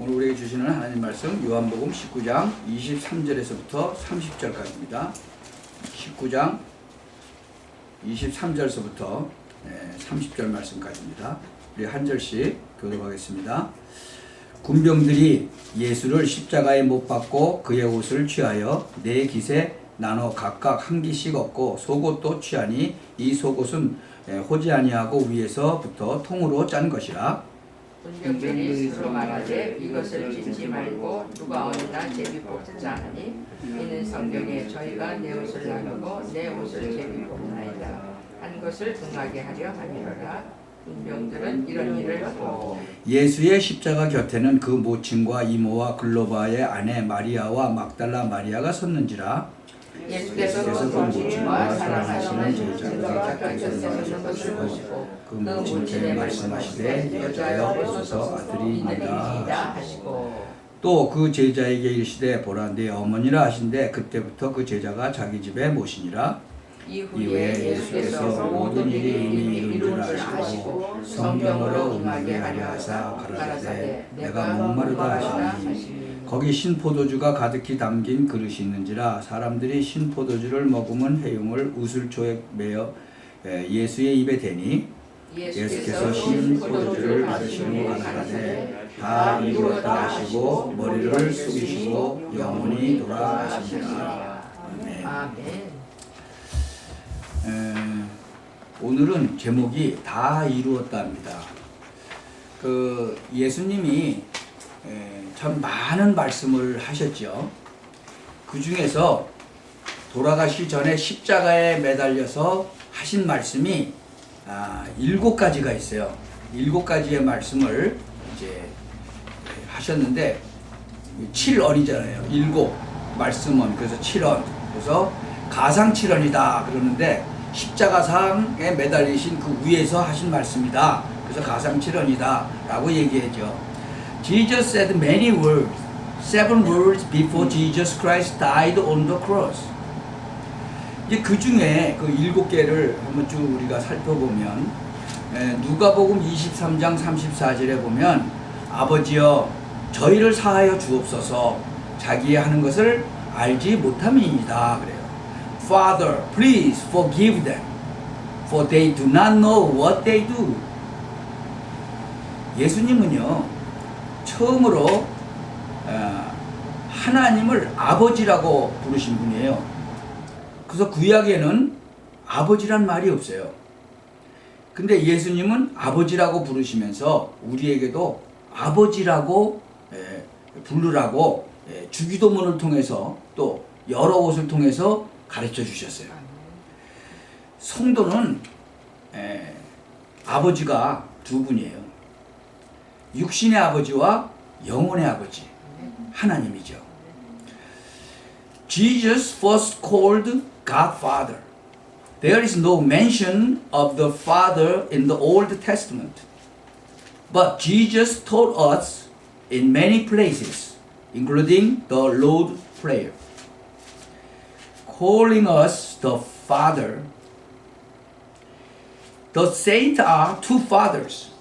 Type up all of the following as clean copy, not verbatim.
오늘 우리에게 주시는 하나님 말씀 요한복음 19장 23절에서부터 30절까지입니다. 19장 23절에서부터 30절 말씀까지입니다. 우리 한 절씩 교독하겠습니다. 군병들이 예수를 십자가에 못 박고 그의 옷을 취하여 네 깃에 나눠 각각 한 깃씩 얻고 속옷도 취하니 이 속옷은 호지 아니하고 위에서부터 통으로 짠 것이라. 군병들이 스스로 말하되 이것을 찢지 말고 누가 어디다 제비 뽑자 하니 이는 성경에 저희가 내 옷을 나누고 내 옷을 제비 뽑나이다 한 것을 등하게 하려 함이로라. 군병들은 이런 일을 하고 예수의 십자가 곁에는 그 모친과 이모와 글로바의 아내 마리아와 막달라 마리아가 섰는지라. 예수께서 그 모친과 사랑하시는 제자가 곁에 서는 것을 보시고 그 모친께 말씀하시되 여자여 보소서 아들이 있느니이다 하시고 또 그 제자에게 이르시되 보라 네 어머니라 하신대 그때부터 그 제자가 자기 집에 모시니라. 이후에 예수께서 모든 일이 이미 이룬 줄 아시고 성경으로 응하게 하려 하사 가라사대 내가 목마르다 하시니 거기 신포도주가 가득히 담긴 그릇이 있는지라. 사람들이 신포도주를 머금은 해용을 우슬초에 매어 예수의 입에 대니 예수께서 신포도주를 받으시고 가라사대 다 이루었다 하시고 머리를 숙이시고 영원히 돌아가시니라. 아멘. 오늘은 제목이 다 이루었다입니다. 그 예수님이 참 많은 말씀을 하셨죠. 그 중에서 돌아가시기 전에 십자가에 매달려서 하신 말씀이 7가지가 있어요. 7가지의 말씀을 이제 하셨는데 7언이잖아요. 7 말씀은 그래서 7언. 그래서 가상 7언이다 그러는데 십자가상에 매달리신 그 위에서 하신 말씀이다. 그래서 가상 7언이다 라고 얘기하죠. Jesus said many words, 7 words before Jesus Christ died on the cross. 이제 그 중에 그 7개를 한번 쭉 우리가 살펴보면 누가복음 23장 34절에 보면 아버지여 저희를 사하여 주옵소서 자기의 하는 것을 알지 못함이니이다 그래요. Father, please forgive them, for they do not know what they do. 예수님은요, 처음으로 하나님을 아버지라고 부르신 분이에요. 그래서 구약에는 아버지란 말이 없어요. 근데 예수님은 아버지라고 부르시면서 우리에게도 아버지라고 부르라고 주기도문을 통해서 또 여러 곳을 통해서 가르쳐 주셨어요. 성도는 아버지가 두 분이에요. 육신의 아버지와 영혼의 아버지 하나님이죠. Jesus first called God Father. There is no mention of the Father in the Old Testament. But Jesus taught us in many places, including the Lord's Prayer, calling us the Father. The saints are two fathers.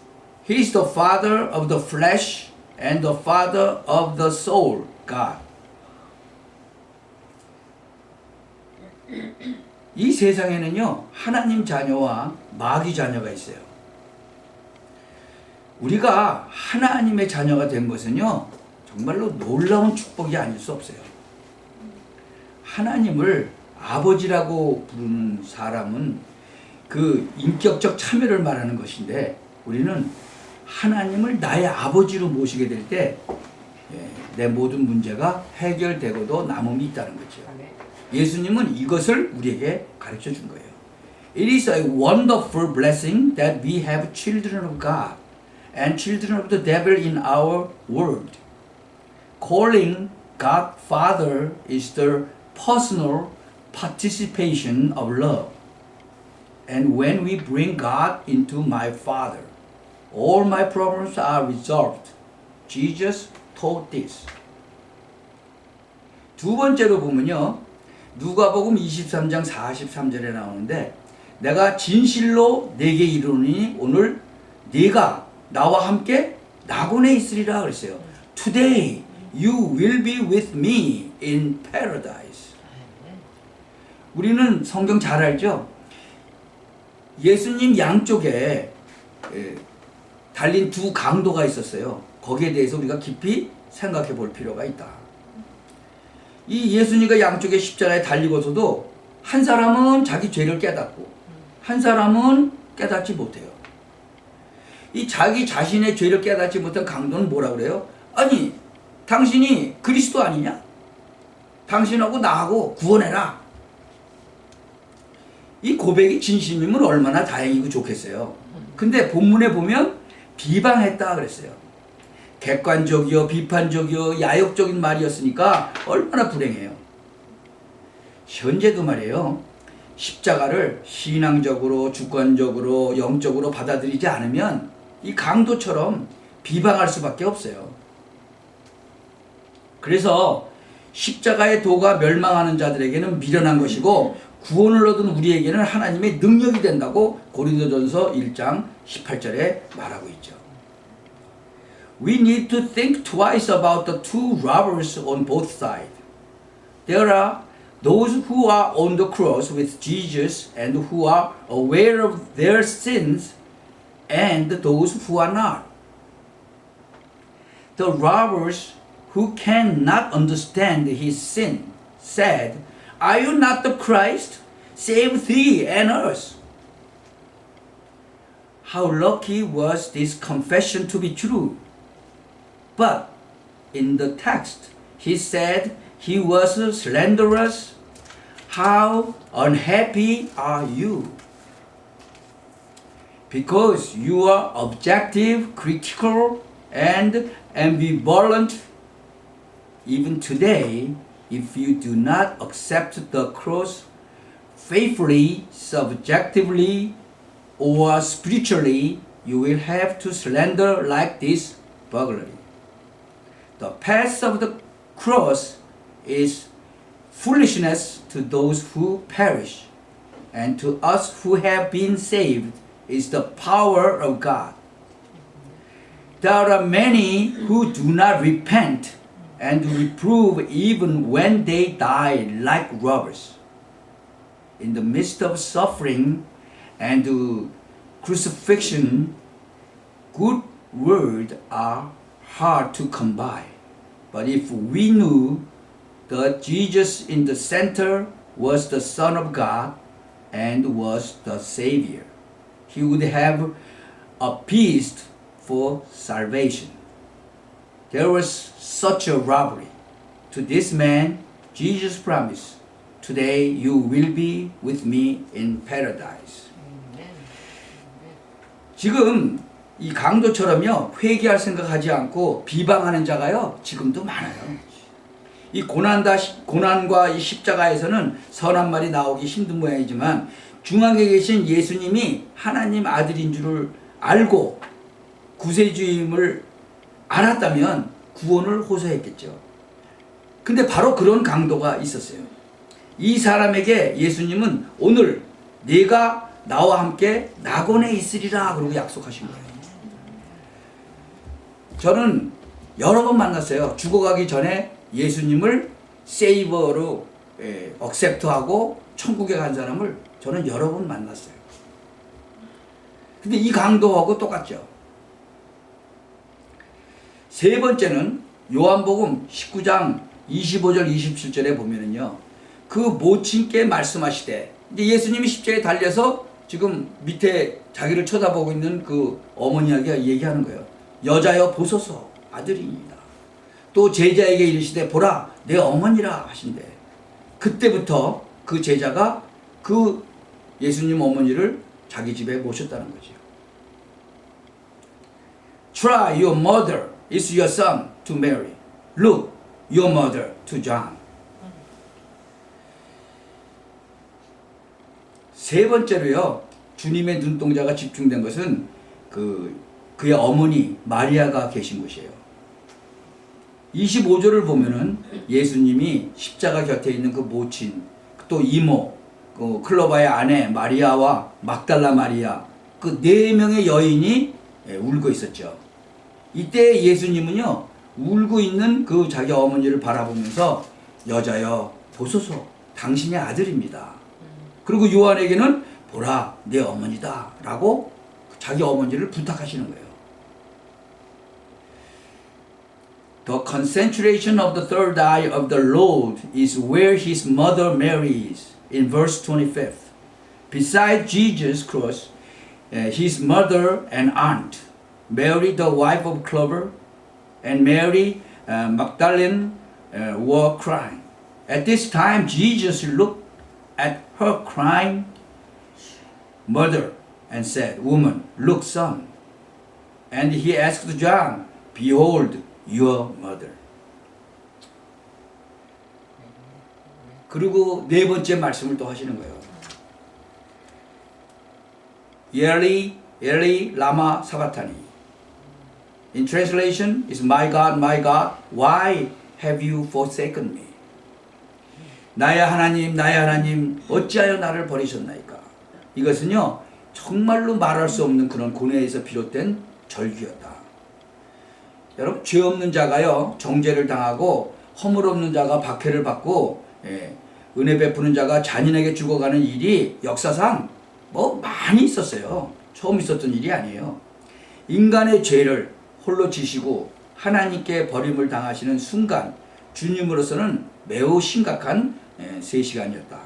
He is the Father of the flesh and the Father of the soul, God. 이 세상에는요, 하나님 자녀와 마귀 자녀가 있어요. 우리가 하나님의 자녀가 된 것은요, 정말로 놀라운 축복이 아닐 수 없어요. 하나님을 아버지라고 부르는 사람은 그 인격적 참여를 말하는 것인데 우리는 하나님을 나의 아버지로 모시게 될 때 내 모든 문제가 해결되고도 남음이 있다는 거죠. 예수님은 이것을 우리에게 가르쳐 준 거예요. It is a wonderful blessing that we have children of God and children of the devil in our world. Calling God Father is the personal participation of love. And when we bring God into my Father, all my problems are resolved. Jesus taught this. 두 번째로 보면요. 누가복음 23장 43절에 나오는데 내가 진실로 네게 이르노니 오늘 네가 나와 함께 낙원에 있으리라 그랬어요. Today you will be with me in paradise. 우리는 성경 잘 알죠? 예수님 양쪽에 달린 두 강도가 있었어요. 거기에 대해서 우리가 깊이 생각해 볼 필요가 있다. 이 예수님과 양쪽에 십자가에 달리고서도 한 사람은 자기 죄를 깨닫고 한 사람은 깨닫지 못해요. 이 자기 자신의 죄를 깨닫지 못한 강도는 뭐라 그래요? 아니, 당신이 그리스도 아니냐? 당신하고 나하고 구원해라. 이 고백이 진심이면 얼마나 다행이고 좋겠어요. 근데 본문에 보면 비방했다 그랬어요. 객관적이요, 비판적이요, 야욕적인 말이었으니까 얼마나 불행해요. 현재도 말이에요. 십자가를 신앙적으로, 주권적으로, 영적으로 받아들이지 않으면 이 강도처럼 비방할 수밖에 없어요. 그래서 십자가의 도가 멸망하는 자들에게는 미련한 것이고 구원을 얻은 우리에게는 하나님의 능력이 된다고 고린도전서 1장 18절에 말하고 있죠. We need to think twice about the two robbers on both sides. There are those who are on the cross with Jesus and who are aware of their sins, and those who are not. The robbers who cannot understand his sin said, Are you not the Christ? Save thee and us. How lucky was this confession to be true? But in the text, he said he was slanderous. How unhappy are you? Because you are objective, critical, and ambivalent. Even today, if you do not accept the cross faithfully, subjectively, or spiritually, you will have to slander like this burglary. The path of the cross is foolishness to those who perish, and to us who have been saved is the power of God. There are many who do not repent and reprove even when they die like robbers. In the midst of suffering and crucifixion, good words are hard to come by. But if we knew that Jesus in the center was the Son of God and was the Savior, he would have appeased for salvation. There was such a robbery. To this man, Jesus promised, Today you will be with me in paradise. 지금 이 강도처럼요, 회개할 생각하지 않고 비방하는 자가요, 지금도 많아요. 이 고난과 이 십자가에서는 선한 말이 나오기 힘든 모양이지만 중앙에 계신 예수님이 하나님 아들인 줄을 알고 구세주임을 알았다면 구원을 호소했겠죠. 근데 바로 그런 강도가 있었어요. 이 사람에게 예수님은 오늘 네가 나와 함께 낙원에 있으리라 그러고 약속하신 거예요. 저는 여러 번 만났어요. 죽어가기 전에 예수님을 세이버로 억셉트하고 천국에 간 사람을 저는 여러 번 만났어요. 근데 이 강도하고 똑같죠. 세 번째는 요한복음 19장 25절 27절에 보면은요, 그 모친께 말씀하시되, 이제 예수님이 십자가에 달려서 지금 밑에 자기를 쳐다보고 있는 그 어머니에게 얘기하는 거예요. 여자여 보소서 아들이니이다. 또 제자에게 이르시되 보라 내 어머니라 하신대. 그때부터 그 제자가 그 예수님 어머니를 자기 집에 모셨다는 거죠. Try your mother is your son to Mary. Look your mother to John. 세 번째로요, 주님의 눈동자가 집중된 것은 그의 어머니 마리아가 계신 곳이에요. 25절을 보면은 예수님이 십자가 곁에 있는 그 모친, 또 이모, 그 클로바의 아내 마리아와 막달라 마리아, 그 네 명의 여인이 울고 있었죠. 이때 예수님은요, 울고 있는 그 자기 어머니를 바라보면서 여자여 보소서 당신의 아들입니다. 그리고 요한에게는 보라 내 어머니다 라고 자기 어머니를 부탁하시는 거예요. The concentration of the third eye of the Lord is where his mother Mary is in verse 25. Beside Jesus' cross, his mother and aunt, Mary the wife of Clover, and Mary Magdalene were crying. At this time, Jesus looked at her crying mother and said, Woman, look, son. And he asked John, Behold, your mother. 그리고 네 번째 말씀을 또 하시는 거예요. 엘리, 엘리, 라마 사바타니. In translation, is my God, why have you forsaken me? 나의 하나님, 어찌하여 나를 버리셨나이까? 이것은요, 정말로 말할 수 없는 그런 고뇌에서 비롯된 절규였다. 여러분, 죄 없는 자가요, 정죄를 당하고 허물 없는 자가 박해를 받고 은혜 베푸는 자가 잔인하게 죽어가는 일이 역사상 뭐 많이 있었어요. 처음 있었던 일이 아니에요. 인간의 죄를 홀로 지시고 하나님께 버림을 당하시는 순간 주님으로서는 매우 심각한 3시간이었다.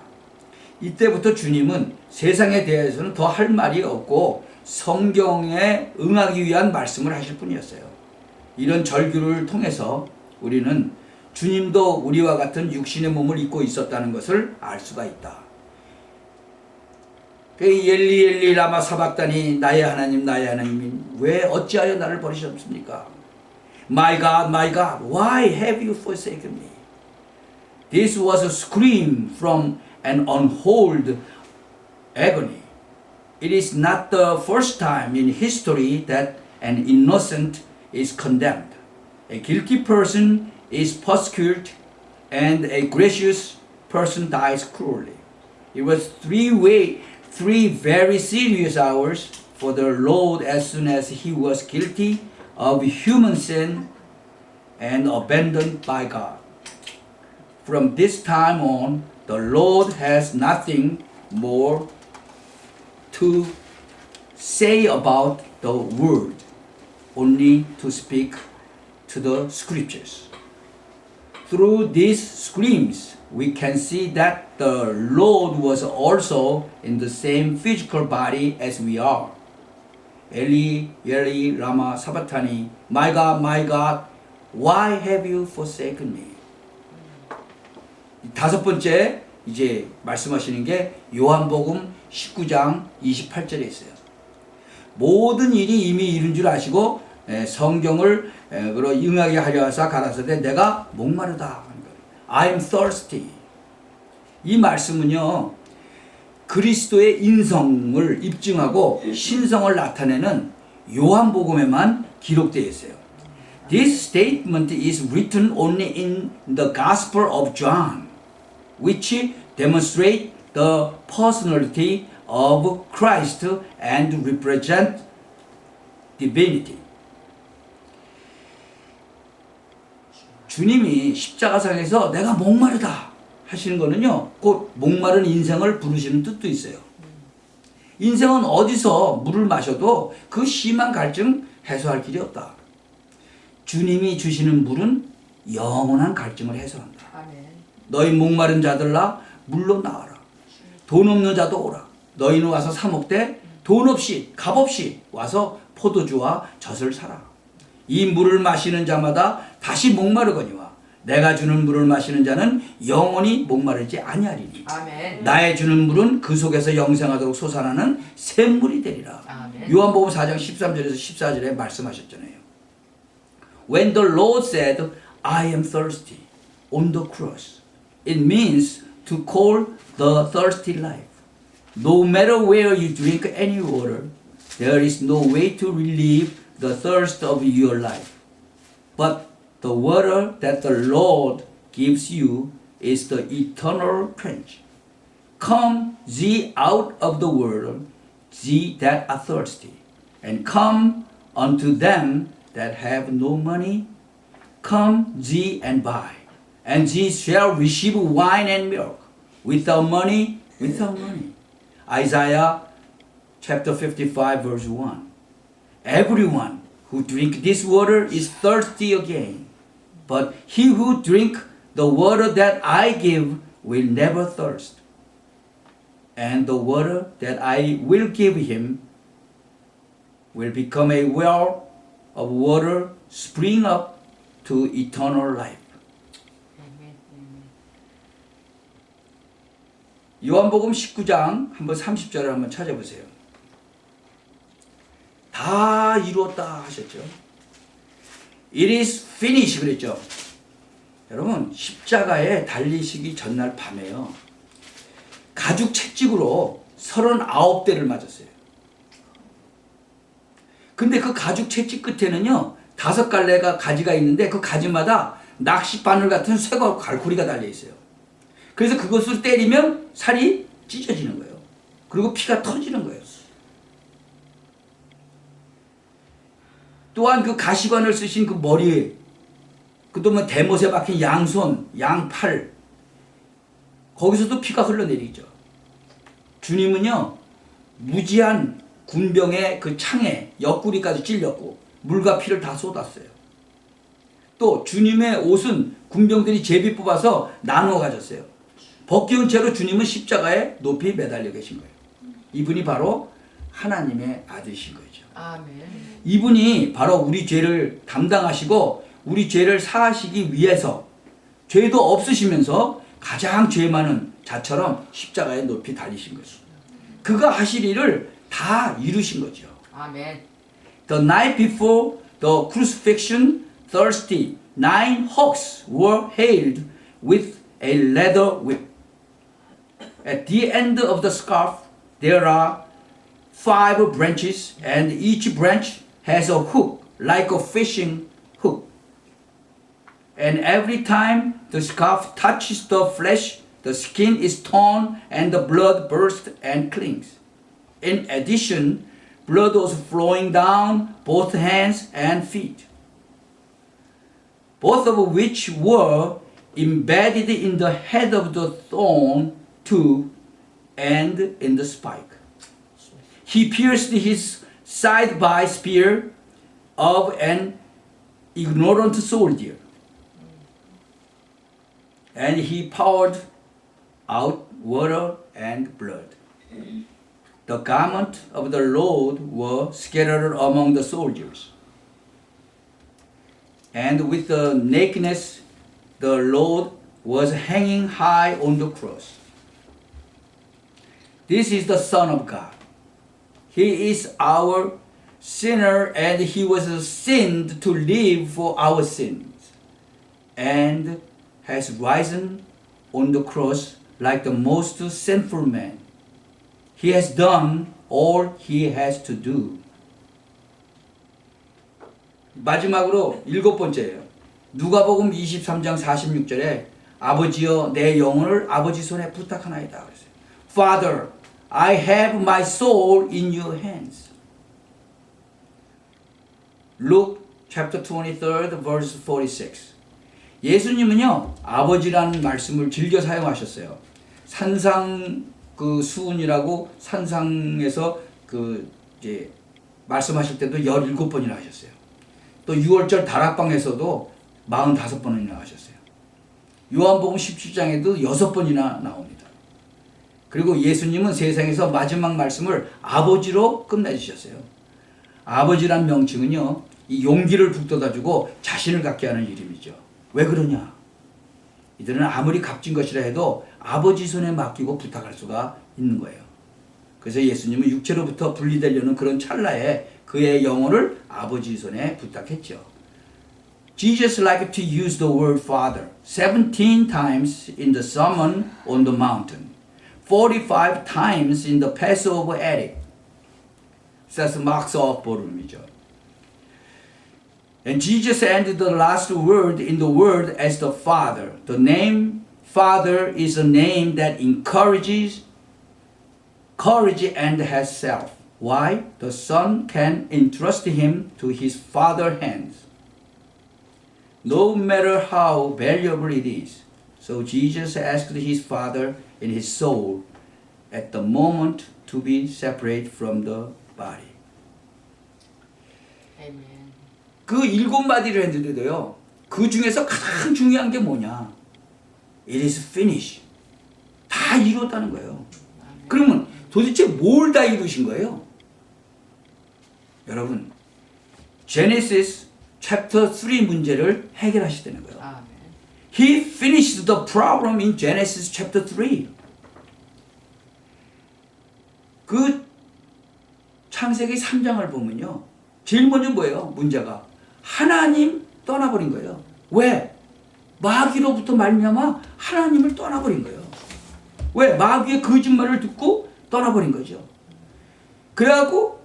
이때부터 주님은 세상에 대해서는 더 할 말이 없고 성경에 응하기 위한 말씀을 하실 뿐이었어요. 이런 절규를 통해서 우리는 주님도 우리와 같은 육신의 몸을 입고 있었다는 것을 알 수가 있다. 엘리 엘리 라마 사박다니 나의 하나님 왜 어찌하여 나를 버리셨습니까? My God, why have you forsaken me? This was a scream from an untold agony. It is not the first time in history that an innocent is condemned. A guilty person is persecuted and a gracious person dies cruelly. It was three very serious hours for the Lord as soon as he was guilty of human sin and abandoned by God. From this time on, the Lord has nothing more to say about the word, only to speak to the scriptures. Through these screams, we can see that the Lord was also in the same physical body as we are. Eli, Eli, Lama Sabachthani, my God, why have you forsaken me? 다섯 번째 이제 말씀하시는 게 요한복음 19장 28절에 있어요. 모든 일이 이미 이룬 줄 아시고 성경을 응하게 하려 하사 가라사대 내가 목마르다. I'm thirsty. 이 말씀은요, 그리스도의 인성을 입증하고 신성을 나타내는 요한복음에만 기록되어 있어요. This statement is written only in the Gospel of John, which demonstrate the personality of Christ and represent divinity. 주님이 십자가상에서 내가 목마르다 하시는 거는요, 곧 목마른 인생을 부르시는 뜻도 있어요. 인생은 어디서 물을 마셔도 그 심한 갈증 해소할 길이 없다. 주님이 주시는 물은 영원한 갈증을 해소한다. 아멘. 너희 목마른 자들아 물로 나와라. 돈 없는 자도 오라. 너희는 와서 사 먹되 돈 없이 값 없이 와서 포도주와 젖을 사라. 이 물을 마시는 자마다 다시 목마르거니와 내가 주는 물을 마시는 자는 영원히 목마르지 아니하리니. 아멘. 나의 주는 물은 그 속에서 영생하도록 솟아나는 샘물이 되리라. 아멘. 요한복음 4장 13절에서 14절에 말씀하셨잖아요. When the Lord said, I am thirsty on the cross, it means to call the thirsty life. No matter where you drink any water, there is no way to relieve the thirst of your life. But the water that the Lord gives you is the eternal quench. Come ye out of the world, ye that are thirsty, and come unto them that have no money, come ye and buy, and ye shall receive wine and milk, without money, without money. Isaiah chapter 55 verse 1. Everyone who drink this water is thirsty again, but he who drink the water that I give will never thirst. And the water that I will give him will become a well of water spring up to eternal life. 요한복음 19장 한번 30절을 한번 찾아보세요. 다 이루었다 하셨죠. It is finished 그랬죠. 여러분 십자가에 달리시기 전날 밤에요. 가죽 채찍으로 39대를 맞았어요. 근데 그 가죽 채찍 끝에는요 5갈래가 가지가 있는데 그 가지마다 낚싯바늘 같은 쇠가 갈고리가 달려 있어요. 그래서 그것으로 때리면 살이 찢어지는 거예요. 그리고 피가 터지는 거예요. 또한 그 가시관을 쓰신 그 머리에 그다음에 대못에 박힌 양손, 양팔 거기서도 피가 흘러내리죠. 주님은요 무지한 군병의 그 창에 옆구리까지 찔렸고 물과 피를 다 쏟았어요. 또 주님의 옷은 군병들이 제비 뽑아서 나누어 가졌어요. 벗겨온 채로 주님은 십자가에 높이 매달려 계신 거예요. 이분이 바로 하나님의 아들이신 거죠. 아멘. 이분이 바로 우리 죄를 담당하시고 우리 죄를 사하시기 위해서 죄도 없으시면서 가장 죄 많은 자처럼 십자가에 높이 달리신 거죠. 그가 하실 일을 다 이루신 거죠. 아멘. The night before the crucifixion, thirsty 9 hawks were hailed with a leather whip. At the end of the scarf, there are 5 branches, and each branch has a hook like a fishing hook. And every time the scarf touches the flesh, the skin is torn and the blood bursts and clings. In addition, blood was flowing down both hands and feet, both of which were embedded in the head of the thorn too and in the spike. He pierced his side by spear of an ignorant soldier, and he poured out water and blood. The garment of the Lord were scattered among the soldiers, and with the nakedness the Lord was hanging high on the cross. This is the Son of God. He is our sinner, and he was sinned to live for our sins, and has risen on the cross like the most sinful man. He has done all he has to do. 마지막으로 7번째예요. 누가복음 23장 46절에 아버지여 내 영혼을 아버지 손에 부탁하나이다 그랬어요. Father, I have my soul in your hands. Luke chapter 23 verse 46. 예수님은요 아버지라는 말씀을 즐겨 사용하셨어요. 산상 그 수훈이라고 산상에서 그 이제 말씀하실 때도 17번이나 하셨어요. 또 6월절 다락방에서도 45번이나 하셨어요. 요한복음 17장에도 6번이나 나옵니다. 그리고 예수님은 세상에서 마지막 말씀을 아버지로 끝내주셨어요. 아버지란 명칭은요 이 용기를 북돋아주고 자신을 갖게 하는 이름이죠. 왜 그러냐? 이들은 아무리 값진 것이라 해도 아버지 손에 맡기고 부탁할 수가 있는 거예요. 그래서 예수님은 육체로부터 분리되려는 그런 찰나에 그의 영혼을 아버지 손에 부탁했죠. Jesus liked to use the word Father 17 times in the Sermon on the Mountain, 45 times in the Passover edict. That's Mark's off보름이죠. And Jesus ended the last word in the word as the Father. The name Father is a name that encourages courage and has self. Why? The Son can entrust him to his Father's hands. no matter how valuable it is. So Jesus asked his Father in his soul at the moment to be separate from the body. 아멘. 그 7마디를 했는데도요. 그 중에서 가장 중요한 게 뭐냐? It is finished. 다 이루었다는 거예요. 그러면 도대체 뭘 다 이루신 거예요? 여러분, Genesis chapter 3 문제를 해결하시다는 거예요. 아멘. He finished the problem in Genesis chapter 3. 그 창세기 3장을 보면요. 제일 먼저 뭐예요? 문제가 하나님 떠나버린 거예요. 왜? 마귀로부터 말미암아 하나님을 떠나버린 거예요. 왜? 마귀의 거짓말을 듣고 떠나버린 거죠. 그래갖고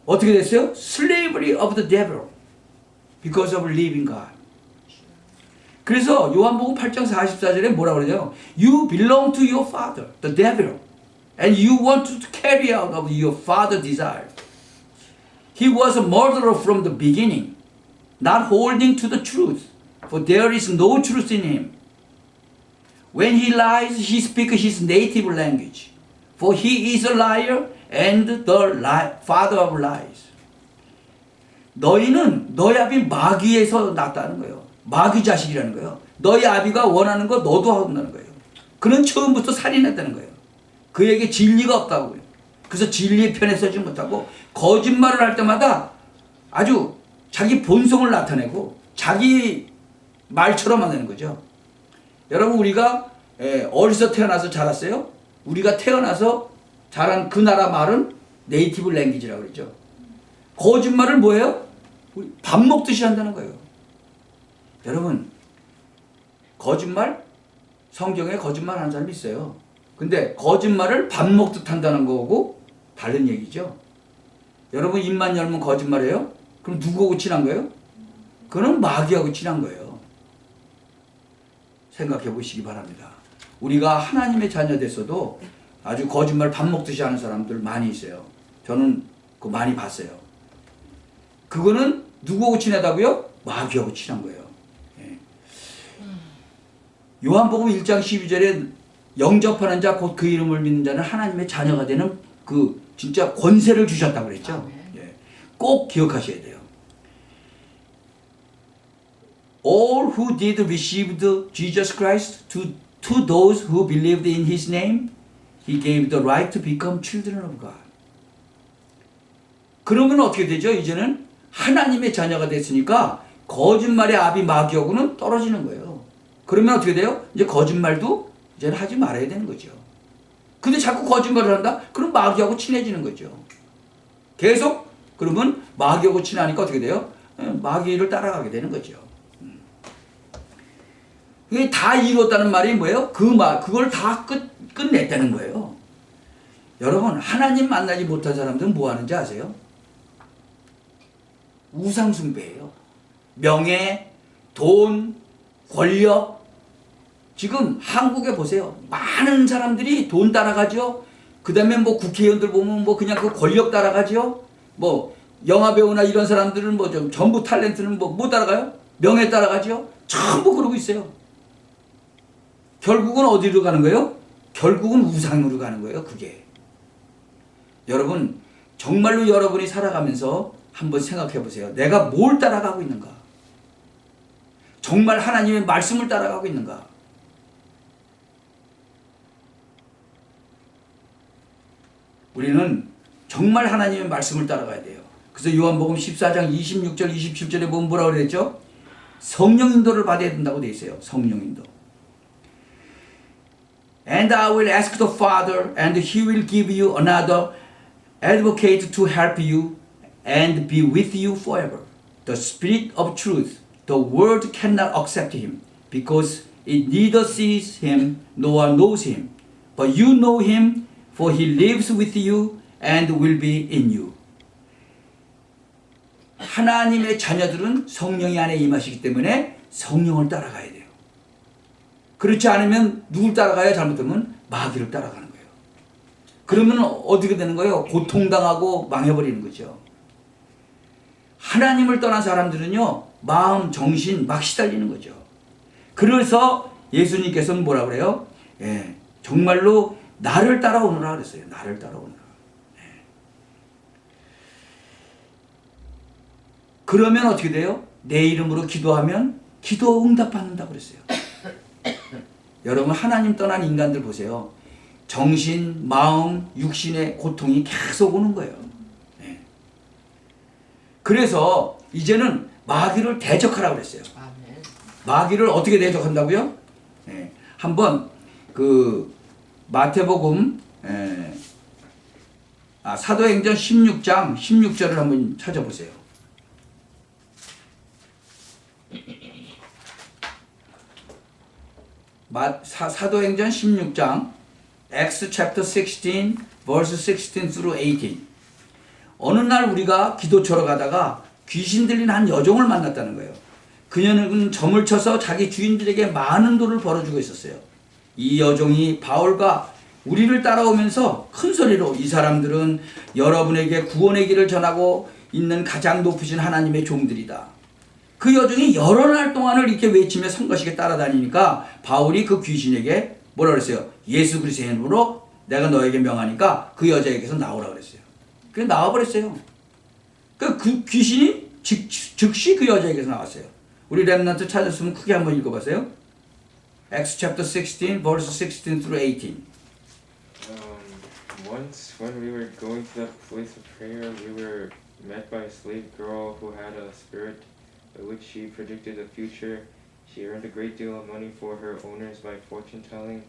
어떻게 됐어요? Slavery of the devil because of living God. 그래서 요한복음 8장 44절에 뭐라고 그러죠? You belong to your father, the devil, and you want to carry out of your father's desire. He was a murderer from the beginning, not holding to the truth, for there is no truth in him. When he lies, he speaks his native language, for he is a liar and the father of lies. 너희는 너희 아비 마귀에서 났다는 거예요. 마귀 자식이라는 거예요. 너희 아비가 원하는 거 너도 한다는 거예요. 그는 처음부터 살인했다는 거예요. 그에게 진리가 없다고요. 그래서 진리의 편에 서지 못하고 거짓말을 할 때마다 아주 자기 본성을 나타내고 자기 말처럼 만드는 거죠. 여러분, 우리가 어디서 태어나서 자랐어요? 우리가 태어나서 자란 그 나라 말은 네이티브 랭귀지라고 그러죠. 거짓말을 뭐예요? 밥 먹듯이 한다는 거예요. 여러분, 거짓말, 성경에 거짓말 하는 사람이 있어요. 근데 거짓말을 밥 먹듯 한다는 거고 다른 얘기죠. 여러분, 입만 열면 거짓말이에요? 그럼 누구하고 친한 거예요? 그는 마귀하고 친한 거예요. 생각해 보시기 바랍니다. 우리가 하나님의 자녀 됐어도 아주 거짓말 밥 먹듯이 하는 사람들 많이 있어요. 저는 그거 많이 봤어요. 그거는 누구하고 친하다고요? 마귀하고 친한 거예요. 예. 요한복음 1장 12절에 영접하는 자 곧 그 이름을 믿는 자는 하나님의 자녀가 되는 그 진짜 권세를 주셨다고 그랬죠. 예. 꼭 기억하셔야 돼요. All who did receive Jesus Christ, to those who believed in His name, He gave the right to become children of God. 그러면 어떻게 되죠? 이제는 하나님의 자녀가 됐으니까 거짓말의 아비 마귀하고는 떨어지는 거예요. 그러면 어떻게 돼요? 이제 거짓말도 이제는 하지 말아야 되는 거죠. 근데 자꾸 거짓말을 한다? 그럼 마귀하고 친해지는 거죠. 계속 그러면 마귀하고 친하니까 어떻게 돼요? 마귀를 따라가게 되는 거죠. 이게 다 이뤘다는 말이 뭐예요? 그걸 다 끝냈다는 거예요. 여러분, 하나님 만나지 못한 사람들은 뭐 하는지 아세요? 우상숭배예요. 명예, 돈, 권력. 지금 한국에 보세요. 많은 사람들이 돈 따라가죠. 그 다음에 뭐 국회의원들 보면 뭐 그냥 그 권력 따라가죠. 뭐 영화배우나 이런 사람들은 뭐 좀 전부 탤런트는 뭐 따라가요? 명예 따라가죠. 전부 그러고 있어요. 결국은 어디로 가는 거예요? 결국은 우상으로 가는 거예요. 그게. 여러분, 정말로 여러분이 살아가면서 한번 생각해 보세요. 내가 뭘 따라가고 있는가? 정말 하나님의 말씀을 따라가고 있는가? 우리는 정말 하나님의 말씀을 따라가야 돼요. 그래서 요한복음 14장 26절 27절에 보면 뭐라고 그랬죠? 성령 인도를 받아야 된다고 되어 있어요. 성령 인도. And I will ask the Father, and He will give you another advocate to help you and be with you forever. The Spirit of truth. The world cannot accept Him because it neither sees Him nor knows Him. But you know Him, for He lives with you and will be in you. 하나님의 자녀들은 성령이 안에 임하시기 때문에 성령을 따라가야 돼요. 그렇지 않으면 누굴 따라가요? 잘못하면 마귀를 따라가는 거예요. 그러면 어떻게 되는 거예요? 고통당하고 망해버리는 거죠. 하나님을 떠난 사람들은요, 마음, 정신 막 시달리는 거죠. 그래서 예수님께서는 뭐라 그래요? 예, 정말로 나를 따라오느라 그랬어요. 나를 따라오느라. 예. 그러면 어떻게 돼요? 내 이름으로 기도하면 기도 응답받는다고 그랬어요. 여러분 하나님 떠난 인간들 보세요. 정신, 마음, 육신의 고통이 계속 오는 거예요. 예. 그래서 이제는 마귀를 대적하라고 그랬어요. 아멘. 마귀를 어떻게 대적한다고요? 예. 한번 그 마태복음 사도행전 16장 16절을 한번 찾아보세요. 사도행전 16장 Acts chapter 16 verse 16 through 18. 어느 날 우리가 기도처러 가다가 귀신 들린 한 여종을 만났다는 거예요. 그녀는 점을 쳐서 자기 주인들에게 많은 돈을 벌어주고 있었어요. 이 여종이 바울과 우리를 따라오면서 큰 소리로 이 사람들은 여러분에게 구원의 길을 전하고 있는 가장 높으신 하나님의 종들이다. 그 여종이 여러 날 동안을 이렇게 외치며 성가시게 따라다니니까 바울이 그 귀신에게 뭐라 그랬어요? 예수 그리스도의 이름으로 내가 너에게 명하니까 그 여자에게서 나오라 그랬어요. 그래서 나와버렸어요. 그 귀신이 즉시 그 여자에게서 나왔어요. 우리 렘넌트 찾았으면 크게 한번 읽어보세요. Acts chapter 16 verse 16 through 18. Once when we were going to the place of prayer, we were met by a slave girl who had a spirit by which she predicted the future. She earned a great deal of money for her owners by fortune telling.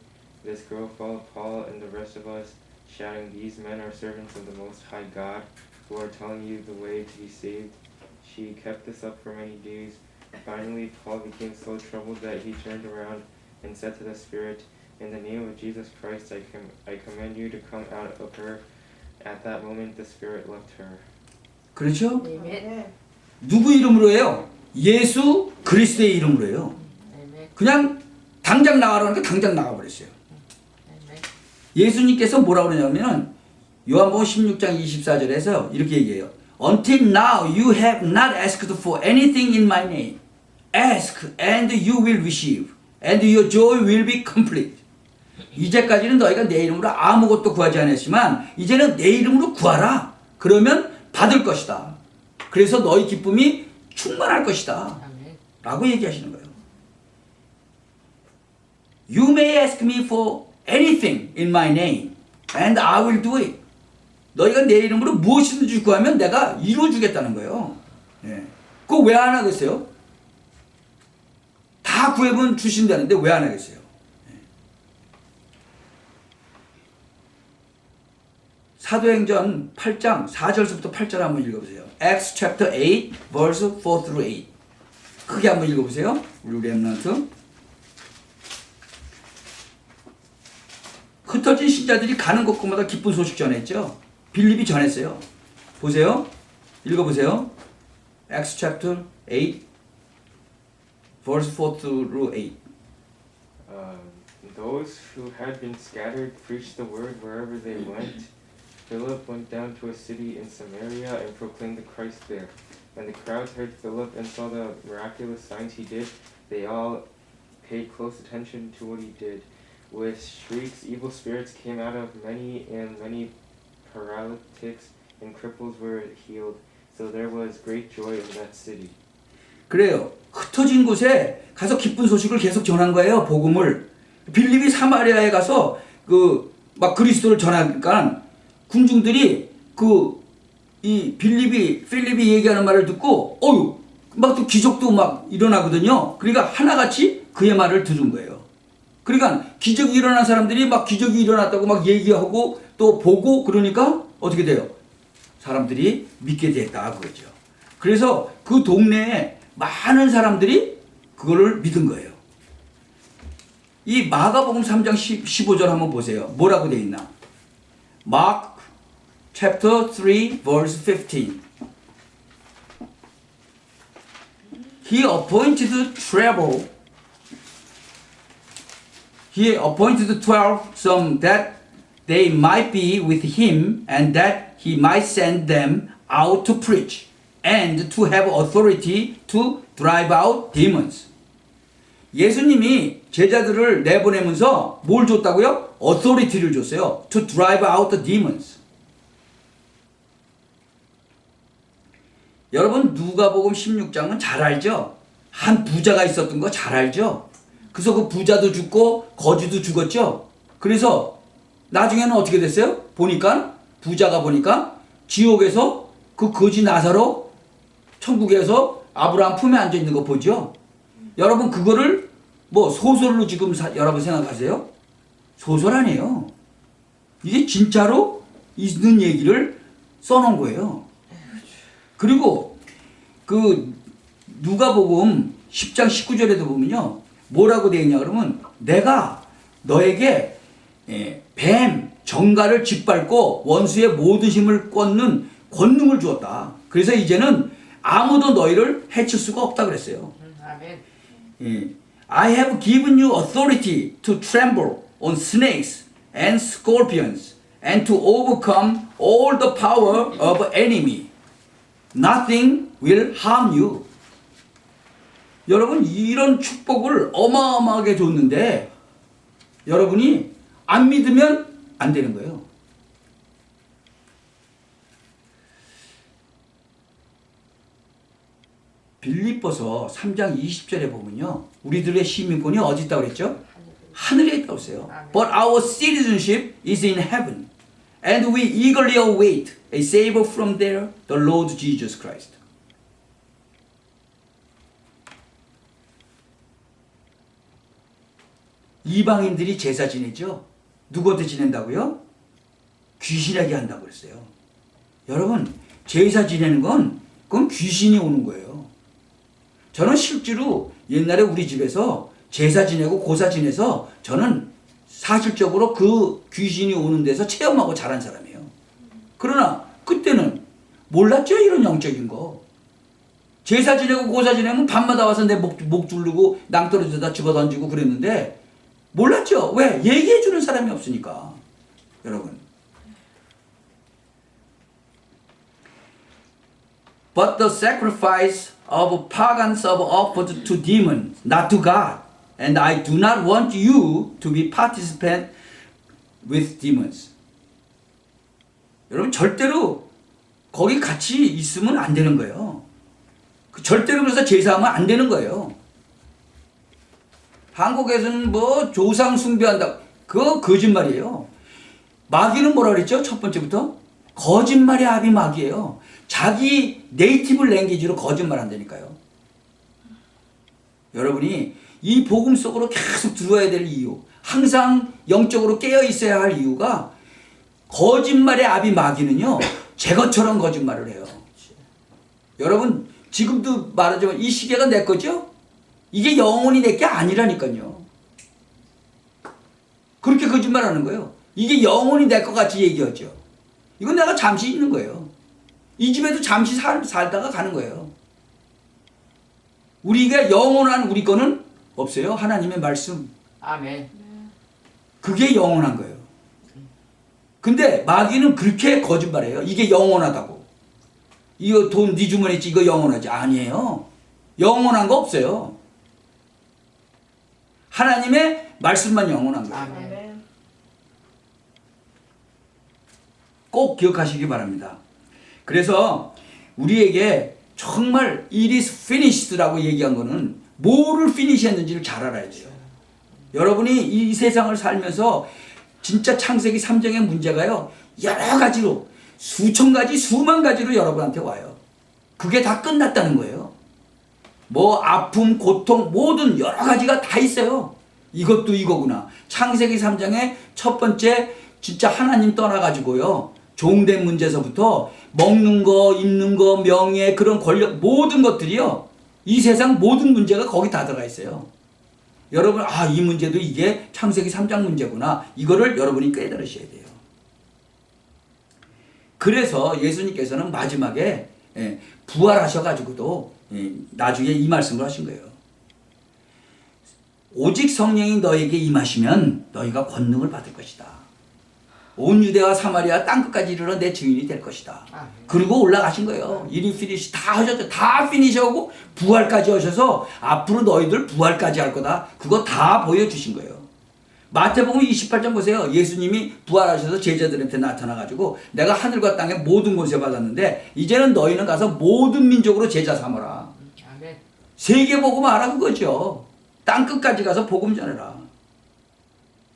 This girl followed Paul and the rest of us, shouting, "These men are servants of the Most High God, who are telling you the way to be saved." She kept this up for many days. Finally, Paul became so troubled that he turned around and said to the spirit, "In the name of Jesus Christ, I command you to come out of her." At that moment, the spirit left her. 그렇죠? 아멘. 누구 이름으로 해요? 예수 그리스도의 이름으로 해요. 아멘. 그냥 당장 나가라니까 당장 나가버렸어요. 아멘. 예수님께서 뭐라고 그러냐면 요한복음 16장 24절에서 이렇게 얘기해요. Until now you have not asked for anything in my name. Ask and you will receive and your joy will be complete. 이제까지는 너희가 내 이름으로 아무것도 구하지 않았지만 이제는 내 이름으로 구하라. 그러면 받을 것이다. 그래서 너희 기쁨이 충만할 것이다. 아멘. 라고 얘기하시는 거예요. You may ask me for anything in my name and I will do it. 너희가 내 이름으로 무엇이든지 구하면 내가 이루어주겠다는 거예요. 예. 그거 왜 안 하겠어요? 다 구해보면 주신다는데 왜 안 하겠어요? 예. 사도행전 8장 4절부터 8절 한번 읽어보세요. Acts chapter 8 verse 4 through 8. 크게 한번 읽어보세요. 우리 렘넌트. 흩어진 신자들이 가는 곳마다 기쁜 소식 전했죠. 빌립이 전했어요. 보세요. 읽어보세요. Acts chapter 8 verse 4 through 8. Those who had been scattered preached the word wherever they went. Philip went down to a city in Samaria and proclaimed the Christ there. When the crowds heard Philip and saw the miraculous signs he did, they all paid close attention to what he did. With shrieks, evil spirits came out of many, and many paralytics and cripples were healed. So there was great joy in that city. 그래요. 흩어진 곳에 가서 기쁜 소식을 계속 전한 거예요. 복음을. 빌립이 사마리아에 가서 막 그리스도를 전하니까 군중들이 이 필립이 얘기하는 말을 듣고 막 또 기적도 막 일어나거든요. 그러니까 하나같이 그의 말을 들은 거예요. 그러니까 기적이 일어난 사람들이 막 기적이 일어났다고 막 얘기하고 또 보고 그러니까 어떻게 돼요? 사람들이 믿게 됐다 그거죠. 그래서 그 동네에 많은 사람들이 그거를 믿은 거예요. 이 마가복음 3장 15절 한번 보세요. 뭐라고 되어 있나? Mark chapter 3 verse 15. He appointed 12 some that they might be with him and that he might send them out to preach. and to have authority to drive out demons. 예수님이 제자들을 내보내면서 뭘 줬다고요? authority를 줬어요. to drive out the demons. 여러분 누가복음 16장은 잘 알죠? 한 부자가 있었던 거 잘 알죠? 그래서 그 부자도 죽고 거지도 죽었죠? 그래서 나중에는 어떻게 됐어요? 보니까 부자가 보니까 지옥에서 그 거지 나사로 천국에서 아브라함 품에 앉아 있는 거 보죠? 여러분 그거를 뭐 소설로 지금 여러분 생각하세요? 소설 아니에요. 이게 진짜로 있는 얘기를 써놓은 거예요. 그리고 그 누가복음 10장 19절에도 보면요. 뭐라고 되어 있냐 그러면 내가 너에게 뱀, 정갈을 짓밟고 원수의 모든 힘을 꽂는 권능을 주었다. 그래서 이제는 아무도 너희를 해칠 수가 없다 그랬어요. 아멘. I have given you authority to tremble on snakes and scorpions and to overcome all the power of enemy. Nothing will harm you. 여러분 이런 축복을 어마어마하게 줬는데 여러분이 안 믿으면 안 되는 거예요. 빌립보서 3장 20절에 보면요. 우리들의 시민권이 어디 있다고 그랬죠? 하늘에 있다고 했어요. But our citizenship is in heaven. And we eagerly await a savior from there, the Lord Jesus Christ. 이방인들이 제사 지내죠? 누구한테 지낸다고요? 귀신에게 한다고 그랬어요. 여러분, 제사 지내는 건 그건 귀신이 오는 거예요. 저는 실제로 옛날에 우리 집에서 제사 지내고 고사 지내서 저는 사실적으로 그 귀신이 오는 데서 체험하고 자란 사람이에요. 그러나 그때는 몰랐죠, 이런 영적인 거. 제사 지내고 고사 지내면 밤마다 와서 내 목 두르고 낭떠러지에다 집어던지고 그랬는데 몰랐죠. 왜? 얘기해 주는 사람이 없으니까. 여러분. But the sacrifice of pagans are offered to demons, not to God. And I do not want you to be participant with demons. 여러분 절대로 거기 같이 있으면 안 되는 거예요. 절대로 그래서 제사하면 안 되는 거예요. 한국에서는 뭐 조상 숭배한다. 그거 거짓말이에요. 마귀는 뭐라 그랬죠? 첫 번째부터 거짓말의 압이 마귀예요. 자기 네이티브 랭귀지로 거짓말 한다니까요. 여러분이 이 복음 속으로 계속 들어와야 될 이유, 항상 영적으로 깨어 있어야 할 이유가 거짓말의 압이 마귀는요 제 것처럼 거짓말을 해요. 여러분 지금도 말하자면 이 시계가 내 거죠? 이게 영원히 내 게 아니라니까요. 그렇게 거짓말하는 거예요. 이게 영원히 내 것 같이 얘기하죠. 이건 내가 잠시 있는 거예요. 이 집에도 잠시 살다가 가는 거예요. 우리가 영원한 우리 거는 없어요. 하나님의 말씀. 아멘. 그게 영원한 거예요. 근데 마귀는 그렇게 거짓말해요. 이게 영원하다고. 이거 돈 네 주머니에 있지 이거 영원하지. 아니에요. 영원한 거 없어요. 하나님의 말씀만 영원한 거예요. 아멘. 꼭 기억하시기 바랍니다. 그래서 우리에게 정말 it is finished라고 얘기한 거는 뭐를 finish 했는지를 잘 알아야 돼요. 여러분이 이 세상을 살면서 진짜 창세기 3장의 문제가요. 여러 가지로 수천 가지 수만 가지로 여러분한테 와요. 그게 다 끝났다는 거예요. 뭐 아픔 고통 모든 여러 가지가 다 있어요. 이것도 이거구나. 창세기 3장의 첫 번째 진짜 하나님 떠나가지고요. 종된 문제서부터 먹는 거 입는 거 명예 그런 권력 모든 것들이요. 이 세상 모든 문제가 거기 다 들어가 있어요. 여러분 이 문제도 이게 창세기 3장 문제구나. 이거를 여러분이 깨달으셔야 돼요. 그래서 예수님께서는 마지막에 부활하셔가지고도 나중에 이 말씀을 하신 거예요. 오직 성령이 너에게 임하시면 너희가 권능을 받을 것이다. 온 유대와 사마리아 땅끝까지 이르러 내 증인이 될 것이다. 아멘. 그리고 올라가신 거예요. 일이 피니시 다 하셨죠. 다 피니시하고 부활까지 하셔서 앞으로 너희들 부활까지 할 거다. 그거 다 보여주신 거예요. 마태복음 28장 보세요. 예수님이 부활하셔서 제자들한테 나타나가지고 내가 하늘과 땅의 모든 권세 받았는데 이제는 너희는 가서 모든 민족으로 제자 삼아라. 아멘. 세계 복음 하라 그거죠. 땅끝까지 가서 복음 전해라.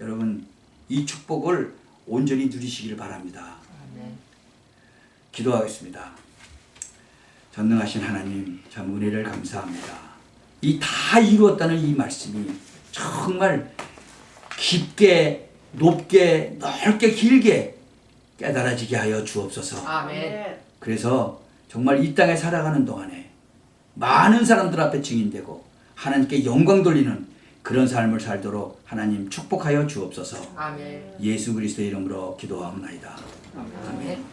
여러분 이 축복을 온전히 누리시기를 바랍니다. 아멘. 기도하겠습니다. 전능하신 하나님 참 은혜를 감사합니다. 이 다 이루었다는 이 말씀이 정말 깊게 높게 넓게 길게 깨달아지게 하여 주옵소서. 아멘. 그래서 정말 이 땅에 살아가는 동안에 많은 사람들 앞에 증인되고 하나님께 영광 돌리는 그런 삶을 살도록 하나님 축복하여 주옵소서. 아멘. 예수 그리스도의 이름으로 기도하옵나이다. 아멘.